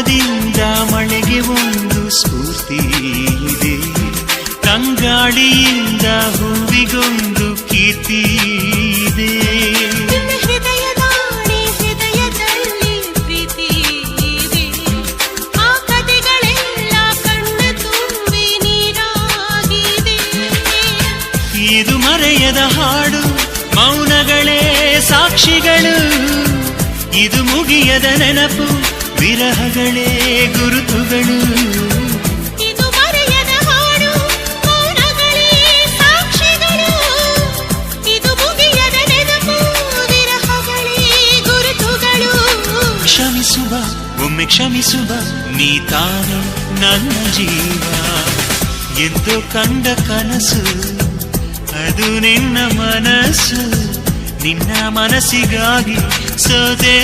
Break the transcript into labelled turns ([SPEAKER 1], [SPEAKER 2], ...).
[SPEAKER 1] ಮೋಡದಿಂದ ಮಳೆಗೆ ಒಂದು ಸ್ಫೂರ್ತಿ ಇದೆ, ತಂಗಾಳಿಯಿಂದ ಹೂವಿಗೊಂದು ಕೀರ್ತಿ ಇದೆ.
[SPEAKER 2] ಹೃದಯದಲ್ಲಿ ಪ್ರೀತಿ ಇದೆ, ಆ ಕಥೆಗಳೆಲ್ಲ ಕಣ್ಣ ತುಂಬಿ ನೀರಾಗಿದೆ.
[SPEAKER 1] ಇದು ಮರೆಯದ ಹಾಡು, ಮೌನಗಳೇ ಸಾಕ್ಷಿಗಳು. ಇದು ಮುಗಿಯದ ನೆನಪು, ವಿರಹಗಳೇ ಗುರುತುಗಳು.
[SPEAKER 2] ಇದು ಮರೆಯದ ಹಾಡು, ಮೌನಗಳೇ ಸಾಕ್ಷಿಗಳು. ಇದು ಮುಗಿಯದ ನೆನಪು, ವಿರಹಗಳೇ ಗುರುತುಗಳು.
[SPEAKER 1] ಕ್ಷಮಿಸುವ, ಒಮ್ಮೆ ಕ್ಷಮಿಸುವ, ನೀ ತಾನೇ ನನ್ನ ಜೀವ. ಎಂದು ಕಂಡ ಕನಸು ಅದು ನಿನ್ನ ಮನಸ್ಸು, ನಿನ್ನ ಮನಸ್ಸಿಗಾಗಿ ಸೋದೆ.